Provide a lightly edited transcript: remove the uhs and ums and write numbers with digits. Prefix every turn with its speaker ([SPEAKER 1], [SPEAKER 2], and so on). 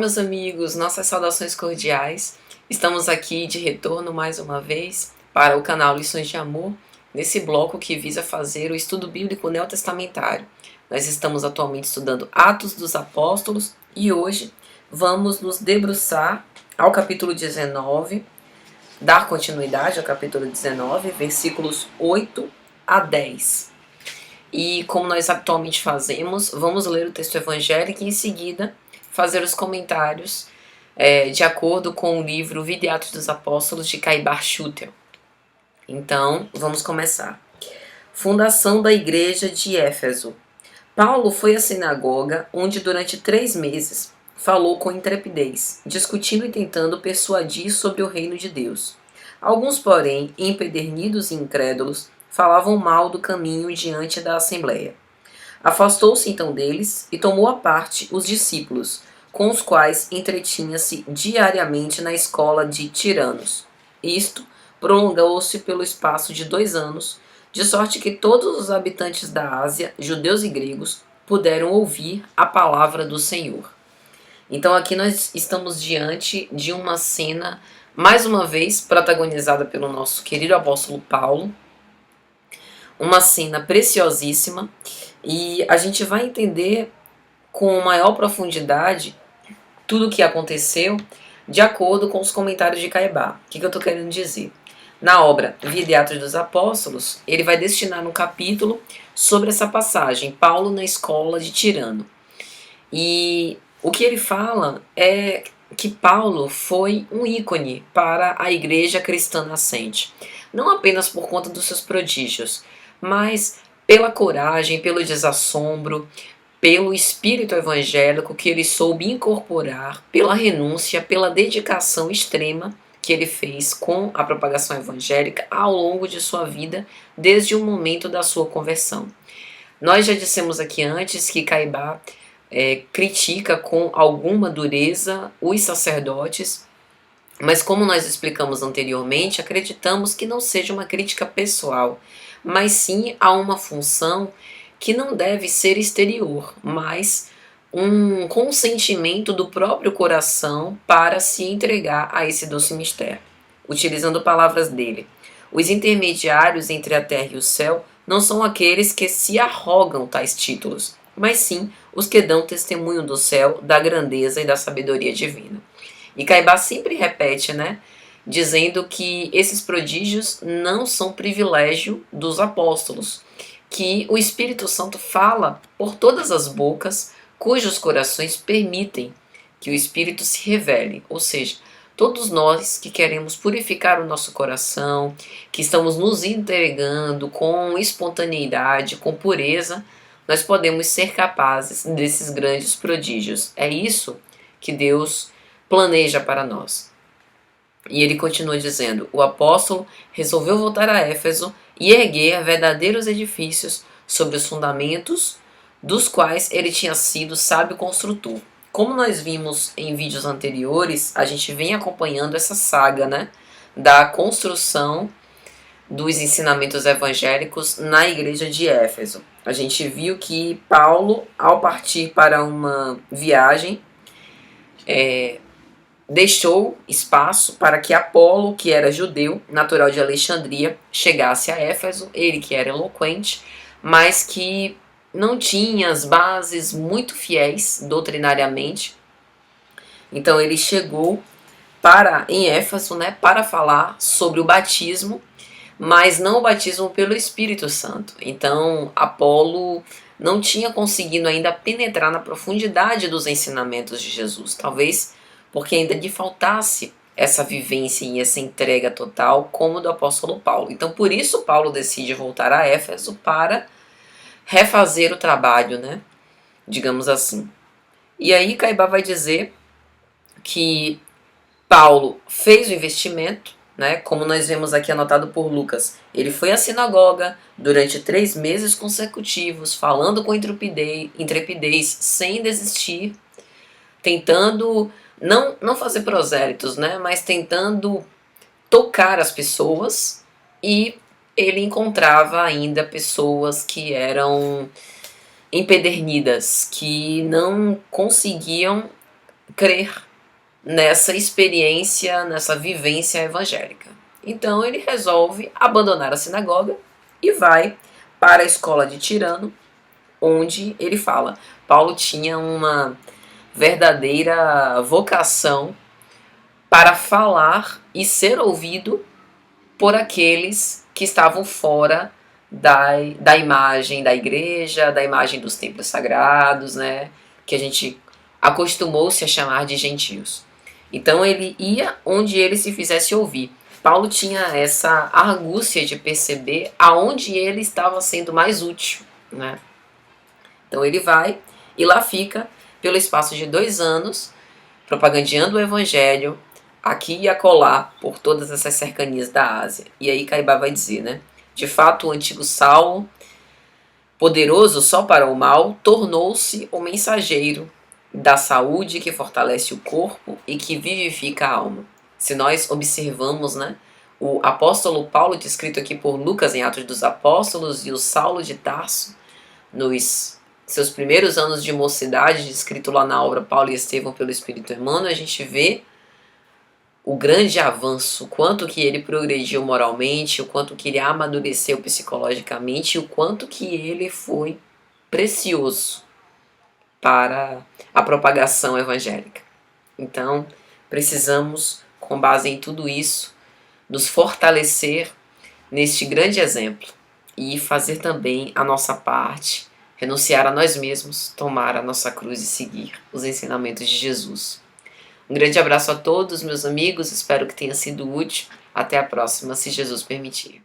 [SPEAKER 1] meus amigos, nossas saudações cordiais. Estamos aqui de retorno mais uma vez para o canal Lições de Amor, nesse bloco que visa fazer o estudo bíblico neotestamentário. Nós estamos atualmente estudando Atos dos Apóstolos e hoje vamos nos debruçar ao capítulo 19, dar continuidade ao capítulo 19, versículos 8 a 10. E como nós habitualmente fazemos, vamos ler o texto evangélico e em seguida fazer os comentários de acordo com o livro Vida e Atos dos Apóstolos de Caibar Schutel. Então, vamos começar. Fundação da Igreja de Éfeso. Paulo foi à sinagoga, onde durante 3 meses falou com intrepidez, discutindo e tentando persuadir sobre o reino de Deus. Alguns, porém, empedernidos e incrédulos, falavam mal do caminho diante da assembleia. Afastou-se então deles e tomou à parte os discípulos, com os quais entretinha-se diariamente na escola de tiranos. Isto prolongou-se pelo espaço de 2 anos, de sorte que todos os habitantes da Ásia, judeus e gregos, puderam ouvir a palavra do Senhor. Então aqui nós estamos diante de uma cena, mais uma vez, protagonizada pelo nosso querido apóstolo Paulo, uma cena preciosíssima, e a gente vai entender com maior profundidade tudo o que aconteceu de acordo com os comentários de Caibar. O que eu estou querendo dizer? Na obra Vida e Atos dos Apóstolos, ele vai destinar um capítulo sobre essa passagem, Paulo na escola de Tirano. E o que ele fala é que Paulo foi um ícone para a igreja cristã nascente. Não apenas por conta dos seus prodígios, mas pela coragem, pelo desassombro, pelo espírito evangélico que ele soube incorporar, pela renúncia, pela dedicação extrema que ele fez com a propagação evangélica ao longo de sua vida, desde o momento da sua conversão. Nós já dissemos aqui antes que Caibar critica com alguma dureza os sacerdotes, mas como nós explicamos anteriormente, acreditamos que não seja uma crítica pessoal, mas sim a uma função que não deve ser exterior, mas um consentimento do próprio coração para se entregar a esse doce mistério. Utilizando palavras dele, os intermediários entre a terra e o céu não são aqueles que se arrogam tais títulos, mas sim os que dão testemunho do céu, da grandeza e da sabedoria divina. E Caibar sempre repete, dizendo que esses prodígios não são privilégio dos apóstolos, que o Espírito Santo fala por todas as bocas cujos corações permitem que o Espírito se revele, ou seja, todos nós que queremos purificar o nosso coração, que estamos nos entregando com espontaneidade, com pureza, nós podemos ser capazes desses grandes prodígios. É isso que Deus planeja para nós. E ele continua dizendo, o apóstolo resolveu voltar a Éfeso e erguer verdadeiros edifícios sobre os fundamentos dos quais ele tinha sido sábio construtor. Como nós vimos em vídeos anteriores, a gente vem acompanhando essa saga, da construção dos ensinamentos evangélicos na igreja de Éfeso. A gente viu que Paulo, ao partir para uma viagem, deixou espaço para que Apolo, que era judeu, natural de Alexandria, chegasse a Éfeso, ele que era eloquente, mas que não tinha as bases muito fiéis doutrinariamente. Então ele chegou em Éfeso, para falar sobre o batismo, mas não o batismo pelo Espírito Santo. Então Apolo não tinha conseguido ainda penetrar na profundidade dos ensinamentos de Jesus, talvez porque ainda lhe faltasse essa vivência e essa entrega total como do apóstolo Paulo. Então por isso Paulo decide voltar a Éfeso para refazer o trabalho, digamos assim. E aí Caibar vai dizer que Paulo fez o investimento, como nós vemos aqui anotado por Lucas. Ele foi à sinagoga durante 3 meses consecutivos, falando com intrepidez, sem desistir, tentando não fazer prosélitos, mas tentando tocar as pessoas, e ele encontrava ainda pessoas que eram empedernidas, que não conseguiam crer nessa experiência, nessa vivência evangélica. Então ele resolve abandonar a sinagoga e vai para a escola de Tirano, onde ele fala. Paulo tinha uma verdadeira vocação para falar e ser ouvido por aqueles que estavam fora da imagem da igreja, da imagem dos templos sagrados, né? Que a gente acostumou-se a chamar de gentios. Então ele ia onde ele se fizesse ouvir. Paulo tinha essa argúcia de perceber aonde ele estava sendo mais útil, né? Então ele vai e lá fica pelo espaço de 2 anos, propagandeando o evangelho, aqui e acolá, por todas essas cercanias da Ásia. E aí Caibá vai dizer, né? De fato, o antigo Saulo, poderoso só para o mal, tornou-se o mensageiro da saúde que fortalece o corpo e que vivifica a alma. Se nós observamos, né, o apóstolo Paulo, descrito aqui por Lucas em Atos dos Apóstolos, e o Saulo de Tarso, nos seus primeiros anos de mocidade, descrito lá na obra Paulo e Estevão pelo Espírito Emmanuel, a gente vê o grande avanço, o quanto que ele progrediu moralmente, o quanto que ele amadureceu psicologicamente, e o quanto que ele foi precioso para a propagação evangélica. Então, precisamos, com base em tudo isso, nos fortalecer neste grande exemplo e fazer também a nossa parte, renunciar a nós mesmos, tomar a nossa cruz e seguir os ensinamentos de Jesus. Um grande abraço a todos, meus amigos, espero que tenha sido útil. Até a próxima, se Jesus permitir.